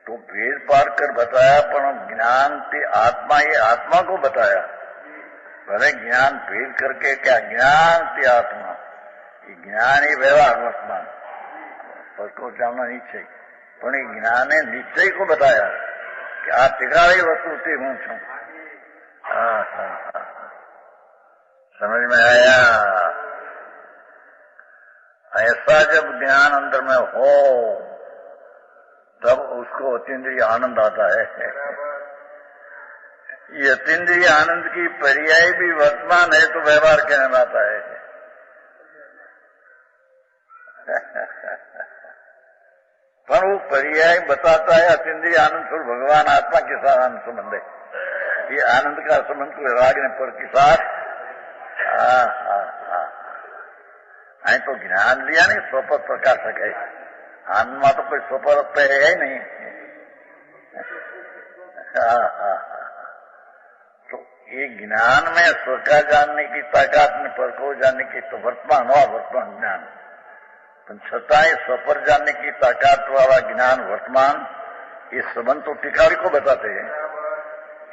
तो भेद पार कर बताया पर ज्ञान की आत्मा ये आत्मा को बताया। भले ज्ञान भेद करके क्या ज्ञान की आत्मा, ये ज्ञान ही व्यवहार वर्तमान उसको जानना निश्चय पर ज्ञान ने निश्चय को बताया कि आ तिगाड़ी वस्तु से हूं छू। समझ में आया? ऐसा जब ज्ञान अंदर में हो तब उसको अतीन्द्रिय आनंद आता है। ये अतीन्द्रिय आनंद की पर्याय भी वर्तमान है तो व्यवहार कहलाता है। पर वो पर्याय बताता है अतीन्द्रिय आनंद स्वरूप भगवान आत्मा के साथ आनंद संबंध है। ये आनंद का संबंध कोई राग ने पर के साथ तो ज्ञान लिया नहीं स्वपर प्रकाशक है। आत्मा तो कोई स्वपर पे है ही नहीं। तो ये ज्ञान में स्व का जानने की ताकत में पर को जानने की तो वर्तमान हुआ वर्तमान ज्ञान, छताएं स्वपर जानने की ताकत वाला ज्ञान वर्तमान ये संबंध तो टिकाड़ी को बताते हैं।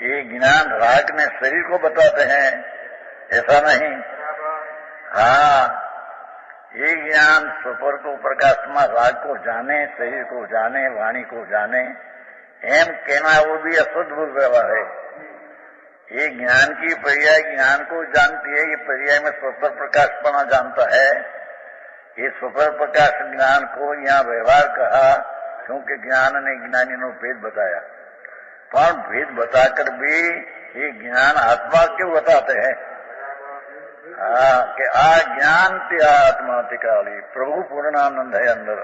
ये ज्ञान राग ने शरीर को बताते हैं, ऐसा नहीं। ये ज्ञान स्वपर को प्रकाशમાં राग को जाने, शरीर को जाने, वाणी को जाने एम कहना वो भी असद्भुत व्यवहार है। ये ज्ञान की पर्याय ज्ञान को जानती है, ये पर्याय में स्वपर प्रकाशपना जानता है। ये स्वपर प्रकाश ज्ञान को यहाँ व्यवहार कहा क्योंकि ज्ञान ने ज्ञानी नो भेद बताया। पर भेद बताकर भी ये ज्ञान आत्मा क्यों बताते हैं? कि आ ज्ञान ते आत्मा ते काली प्रभु पूर्णानंद है अंदर।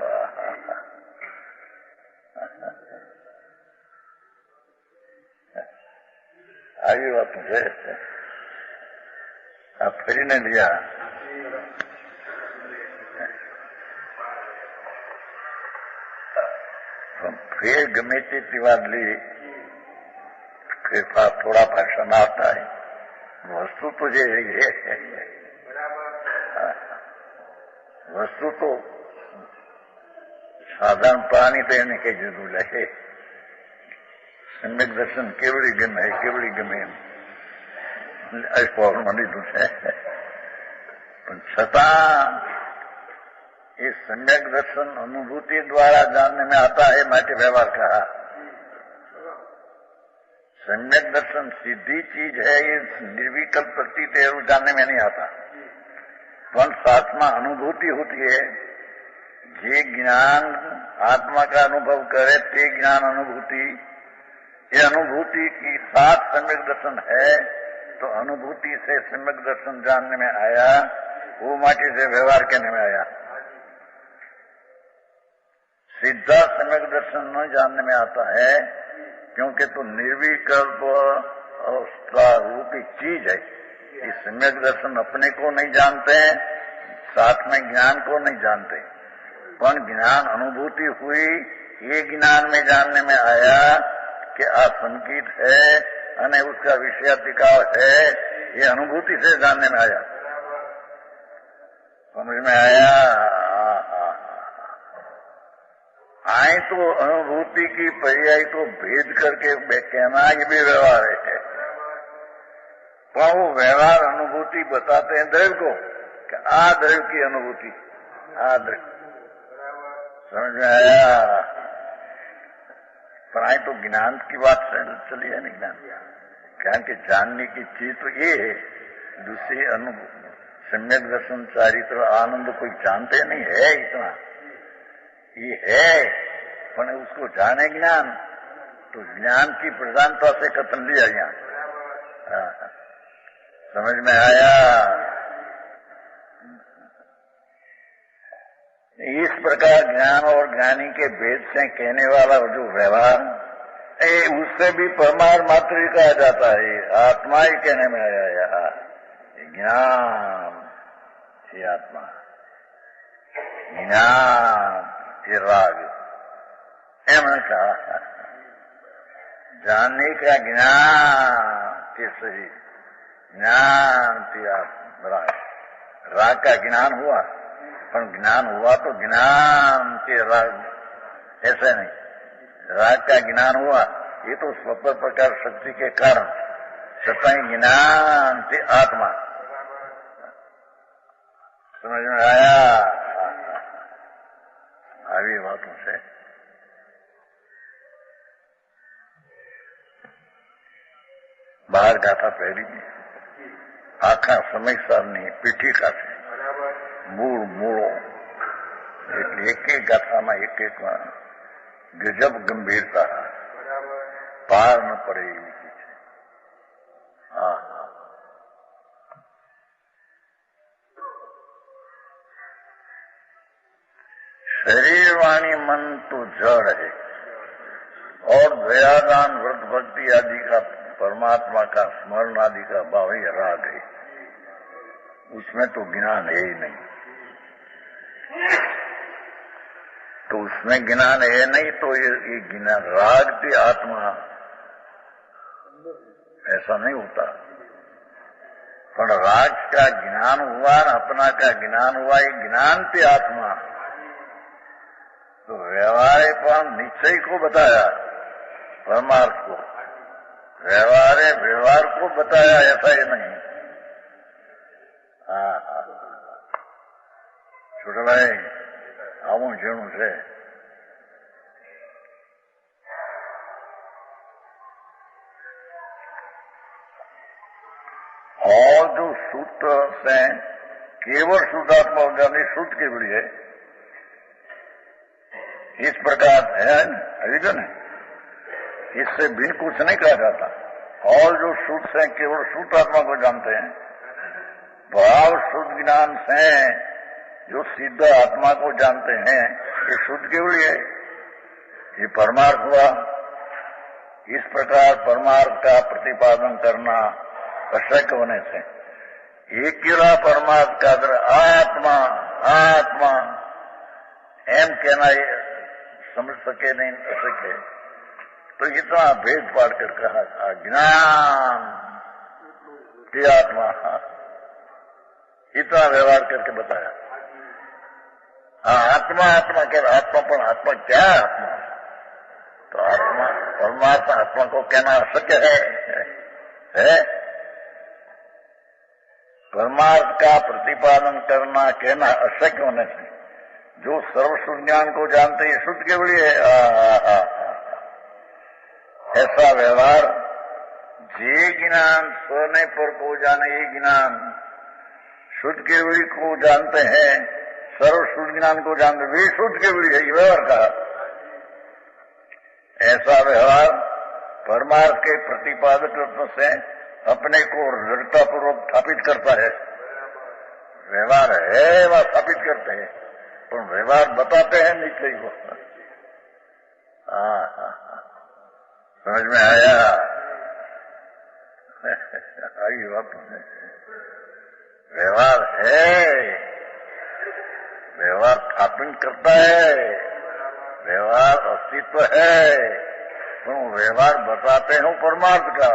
आगे बात मुझे अब फिर ने लिया फिर गमे ते बात ली, फिर थोड़ा भाषण आता है। वस्तु तो ये है, वस्तु तो साधारण प्राणी देने के जरूर है। सम्यक दर्शन केवड़ी गम है, केवड़ी गमे मनी है। छતાં ये सम्यक दर्शन अनुभूति द्वारा जानने में आता है, माटे व्यवहार कहा। सम्यक दर्शन सीधी चीज है, ये निर्विकल्प प्रतीत है, वो जानने में नहीं आता। पर साथ में अनुभूति होती है। ये ज्ञान आत्मा का अनुभव करे ते ज्ञान अनुभूति। ये अनुभूति की साथ सम्यक दर्शन है, तो अनुभूति से सम्यक दर्शन जानने में आया, वो माटी से व्यवहार करने में आया। सीधा सम्यक दर्शन न जानने में आता है, क्योंकि तो निर्विकल्प अवस्था रूपी चीज है। इस सम्यक दर्शन अपने को नहीं जानते, साथ में ज्ञान को नहीं जानते। पर ज्ञान अनुभूति हुई, ये ज्ञान में जानने में आया कि असंकित है अने उसका विषय टिकाव है। ये अनुभूति से जानने में आया, समझ में आया। आए तो अनुभूति की पर्याय को भेद करके कहना ये भी व्यवहार है। पर वो व्यवहार अनुभूति बताते हैं द्रव्य को, कि आ द्रव्य की अनुभूति, आ द्रव्य, समझ में आया। पर आए तो ज्ञान की बात चली है नहीं, ज्ञान के जानने की चीज तो ये है। दूसरी अनुभव सम्यक दर्शन चारित्र आनंद कोई जानते नहीं है, इतना ये है। पर उसको जाने ज्ञान, तो ज्ञान की प्रधानता से कथन लिया यहाँ, समझ में आया। इस प्रकार ज्ञान और ज्ञानी के भेद से कहने वाला जो व्यवहार उससे भी परमार मात्र कहा जाता है। आत्मा ही कहने में आया यहाँ, ज्ञान ये आत्मा, ज्ञान ये राग, एमने कहा। जानने का ज्ञान के सही, ज्ञान की राग, राग का ज्ञान हुआ। पर ज्ञान हुआ तो ज्ञान के राग, ऐसे नहीं। राग का ज्ञान हुआ, ये तो स्वतः प्रकार शक्ति के कारण, सतह ज्ञान से आत्मा, समझ में आया। આવી વાતો છે। બહાર ગાથા પહેરી આખા સમયસારની પીઠી કાઢે, મૂળ મૂળો, એટલે એક એક ગાથામાં એક એક ગજબ ગંભીરતા, પાર ન પડે એવી છે। હા, शरीर वाणी मन तो जड़ है, और दयादान व्रत भक्ति आदि का परमात्मा का स्मरण आदि का भाव ही राग है। उसमें तो ज्ञान है ही नहीं। तो उसमें ज्ञान है नहीं, तो ये ज्ञान राग की आत्मा ऐसा नहीं होता। पर राग का ज्ञान हुआ, अपना का ज्ञान हुआ, ये ज्ञान की आत्मा तो व्यवहार निश्चय को बताया, परमार्थ को, व्यवहार को बताया, ऐसा ही नहीं। छोटे भाई आवू झीणु से और जो सूत्र से केवल शुद्धात्मा ज्ञानी शुद्ध केवली है, इस प्रकार है अभिजन है, इससे भी कुछ नहीं कहा जाता। और जो शुद्ध से केवल शुद्ध आत्मा को जानते हैं, भाव शुद्ध ज्ञान से जो सिद्ध आत्मा को जानते हैं, ये शुद्ध केवल है, ये परमार्थ हुआ। इस प्रकार परमार्थ का प्रतिपादन करना अशक्य होने से एक केवला परमार्थ का अगर आत्मा आत्मा एम कहना समझ सके नहीं सके, तो इतना भेद पाड़ कर कहा ज्ञान की आत्मा, इतना व्यवहार करके बताया। आत्मा आत्मा कह आत्मा, पर आत्मा क्या है? आत्मा तो आत्मा परमात्मा आत्मा को कहना अशक्य है? परमार्थ का प्रतिपादन करना कहना अशक्य होने से जो सर्वशुद्ध ज्ञान को जानते हैं शुद्ध केवल है। ऐसा व्यवहार जे ज्ञान सोने पर को जाने, ये ज्ञान शुद्ध केवली को जानते हैं, सर्वशुद्ध ज्ञान को जानते, वे शुद्ध केवली है, ये व्यवहार का। ऐसा व्यवहार परमार्थ के प्रतिपादक से अपने को दृढ़तापूर्वक स्थापित करता है। व्यवहार है वह स्थापित करते हैं, पर व्यवहार बताते हैं निश्चय को। समझ में आया? आई बात व्यवहार है, व्यवहार स्थापित करता है, व्यवहार अस्तित्व है, तो व्यवहार बताते हो परमार्थ का।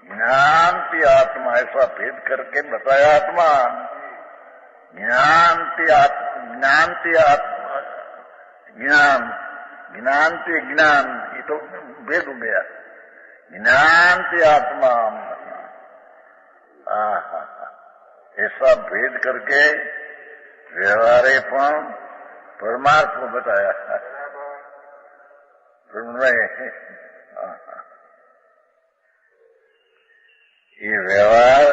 ज्ञान की आत्मा ऐसा भेद करके बताया आत्मा, ज्ञान की आत्मा ज्ञान, ये तो भेद हो गया। ज्ञान की आत्मा ऐसा भेद करके व्यवहारेपन परमार्थ को बताया। ये व्यवहार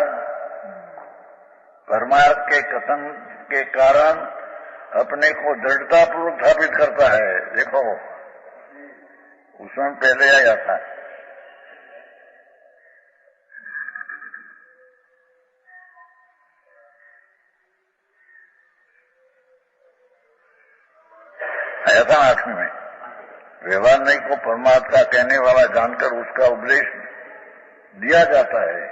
परमार्थ के कथन के कारण अपने को दृढ़तापूर्वक स्थापित करता है। देखो उसमें पहले आया था, आया था 8वीं में, व्यवहार नहीं को परमात्मा का कहने वाला जानकर उसका उपदेश दिया जाता है।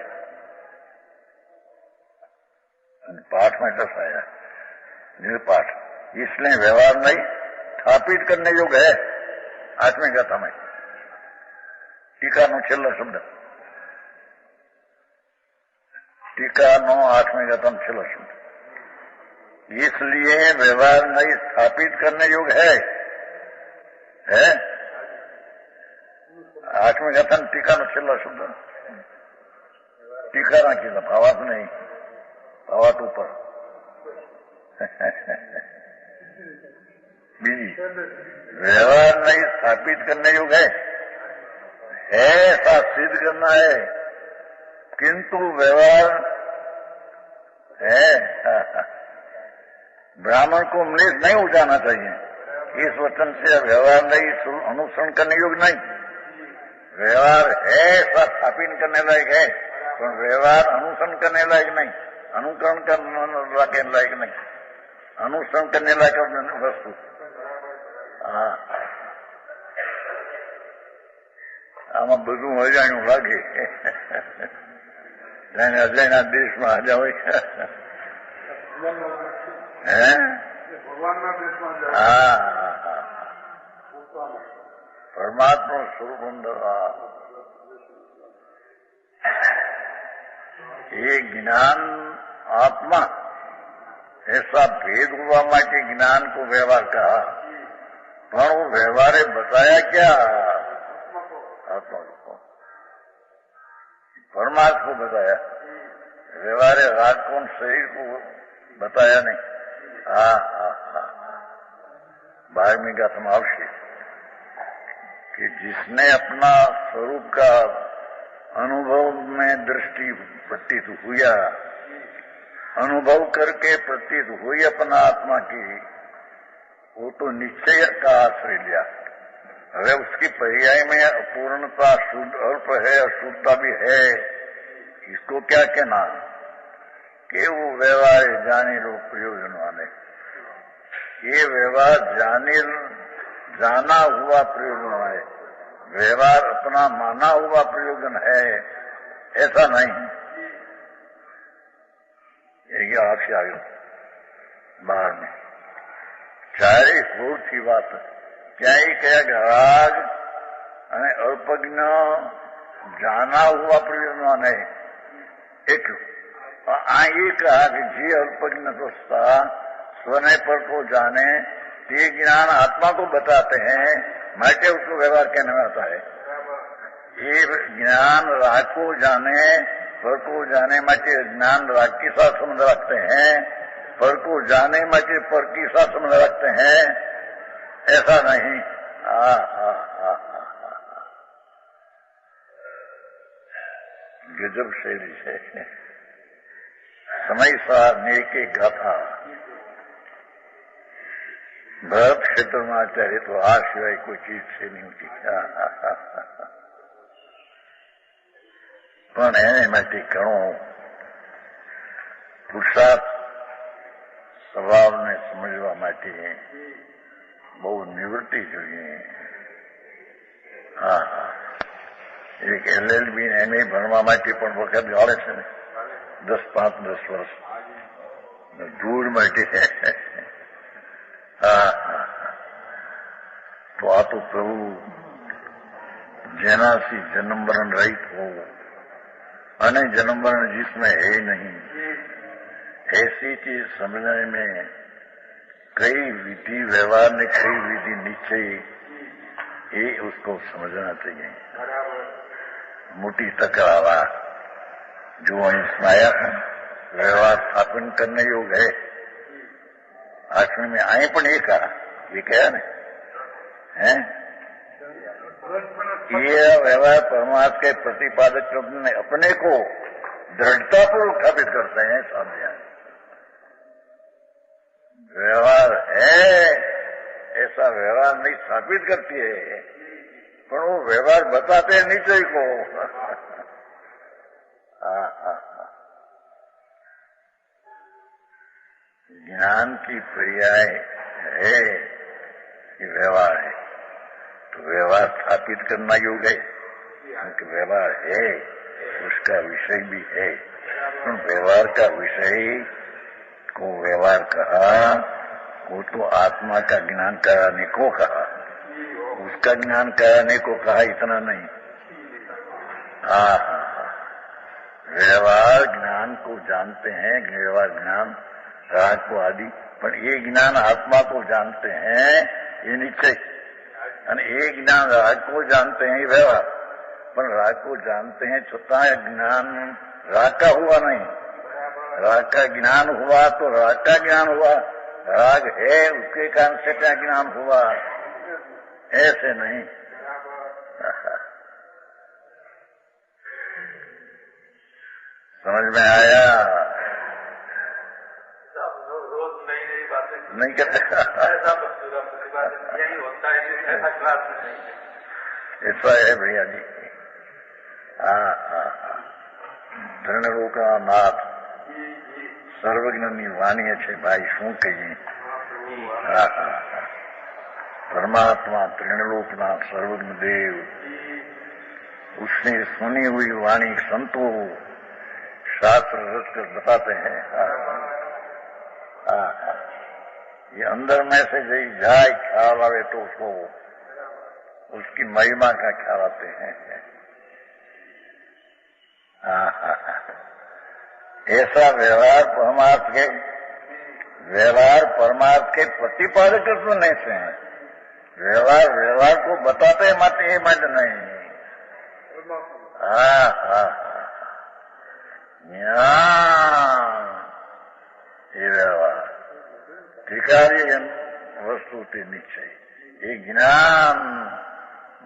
पाठ में 10 आया निर्पाठ, इसलिए व्यवहार नहीं स्थापित करने योग्य है। 8वीं गाथा में टीका नो छेल्लो शब्द, टीका नो 8वीं गाथा में छेल्लो शब्द, इसलिए व्यवहार नहीं स्थापित करने योग्य है। 8वीं गाथा में टीका नो छेल्लो शब्द, टीका ना कीधा भावात नहीं, भावात ऊपर बीजी व्यवहार नहीं स्थापित करने योग्य है, ऐसा सिद्ध करना है, किंतु व्यवहार है। ब्राह्मण को मनीष नहीं उठाना चाहिए, इस वचन से व्यवहार नहीं अनुसरण करने योग्य नहीं। व्यवहार है ऐसा स्थापित करने लायक है, तो व्यवहार अनुसरण करने लायक नहीं, अनुकरण करने लायक नहीं, अनुसरण करने लायक वस्तु। આમાં બધું અજાણ્યું લાગે, જાણે અજાણ્યા દેશમાં હાજા હોય। પરમાત્મા સ્વરૂપ અંદર ये ज्ञान आत्मा ऐसा भेद हुआ माटे ज्ञान को व्यवहार कहा, पर वो व्यवहार बताया क्या? आत्मा को, परमात्मा को बताया, व्यवहार राजकोण शरीर को बताया नहीं। 12वीं का समावेश कि जिसने अपना स्वरूप का अनुभव में दृष्टि प्रतीत हुआ, अनुभव करके प्रतीत हुई अपना आत्मा की, वो तो निश्चय का आश्रय लिया। अरे उसकी पर्याय में अपूर्णता, शुद्ध अल्प है, अशुद्धता भी है, इसको क्या कहना कि वो व्यवहार जाने लोग प्रयोजन वाले। ये व्यवहार जाना हुआ प्रयोजन है, व्यवहार अपना माना हुआ प्रयोजन है, ऐसा नहीं। ये आपसे आगे बाहर में चारे होर थी बात क्यांय कया राग અને અલ્પજ્ઞ જાના हुआ प्रयोजन है। एक ये कहा कि जी अल्पज्ञ स्वने पर को जाने, ये ज्ञान आत्मा को बताते हैं, माटे उसको व्यवहार कहने में आता है। ये ज्ञान राग को जाने, पर को जाने माटे ज्ञान राग के साथ संबंध रखते हैं, पर को जाने माटे पर के साथ संबंध रखते हैं, ऐसा नहीं। गजब शैली है। समय सार नेके गाथा भरत क्षेत्र में आचार्य तो आ सिवाय कोई चीज से नहीं होती। પણ એને માટે ઘણો પુરુષાર્થ સ્વભાવને સમજવા માટે બહુ નિવૃત્તિ જોઈએ। હા, એક LLB ને MA ભણવા માટે પણ વખત ગાળે છે ને, 5-10 વર્ષ ધૂળ માટે। तो आ तो प्रभु जेना सी जन्म मरण रहित हो, अने जन्म मरण जिसमें है नहीं, ऐसी चीज समझने में कई विधि व्यवहार ने कई विधि निश्चय, ये उसको समझना चाहिए। मोटी तकरावा जो स्नाया व्यवहार स्थापन करने योग है। आश्रम में आए पण ये कहा, ये कहा ने है, ये व्यवहार परमात्मा के प्रतिपादक ने अपने को दृढ़तापूर्वक स्थापित करते हैं सामने। व्यवहार है ऐसा व्यवहार नहीं स्थापित करती है, पर वो व्यवहार बताते हैं नीचे को। ज्ञान की पर्याय है कि व्यवहार है, तो व्यवहार स्थापित करना योग है, क्योंकि व्यवहार है उसका विषय भी है। तो व्यवहार का विषय को व्यवहार कहा, वो तो आत्मा का ज्ञान कराने को कहा, उसका ज्ञान कराने को कहा, इतना नहीं। व्यवहार ज्ञान को जानते हैं, व्यवहार ज्ञान राग को आदि, पर ये ज्ञान आत्मा को जानते हैं, ये निश्चय। ये ज्ञान राग को जानते हैं, ये व्यवहार, पर राग को जानते हैं छुट्टा ज्ञान राग का हुआ नहीं। राग का ज्ञान हुआ तो राग का ज्ञान हुआ, राग है उसके कारण से क्या ज्ञान हुआ, ऐसे नहीं। समझ में आया? नहीं कहते ऐसा है भैया जी। ત્રણલોકના નાથ સર્વજ્ઞની વાણી છે ભાઈ, શું કહીએ। परमात्मा त्रिलोकनाथ सर्वज्ञ देव, उसने सुनी हुई वाणी संतों शास्त्र रच कर बताते हैं। ये अंदर में से जैसे जाए ख्याल आवे तो उसको उसकी महिमा का ख्याल आते हैं। ऐसा व्यवहार परमार्थ के प्रतिपादक सुनने से है। व्यवहार को बताते मत ये मत नहीं। ये व्यवहार धिकारी वस्तु के निश्चय, ये ज्ञान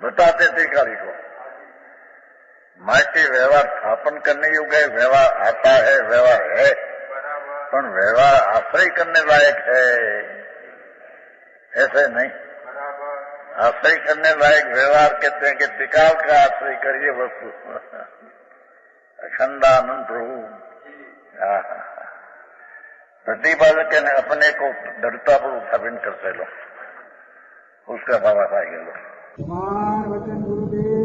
बताते धिकारी को। माटे व्यवहार स्थापन करने योग्य है, व्यवहार आता है, व्यवहार है, पर व्यवहार आश्रय करने लायक है, ऐसे नहीं। आश्रय करने लायक व्यवहार कहते हैं कि टिकाव का आश्रय करिए वस्तु। अखंडानंद प्रभु प्रतिपादक ने अपने को दृढ़ता पर उत्थापित करते लो, उसका भाव आएगा लो। वचन गुरुदेव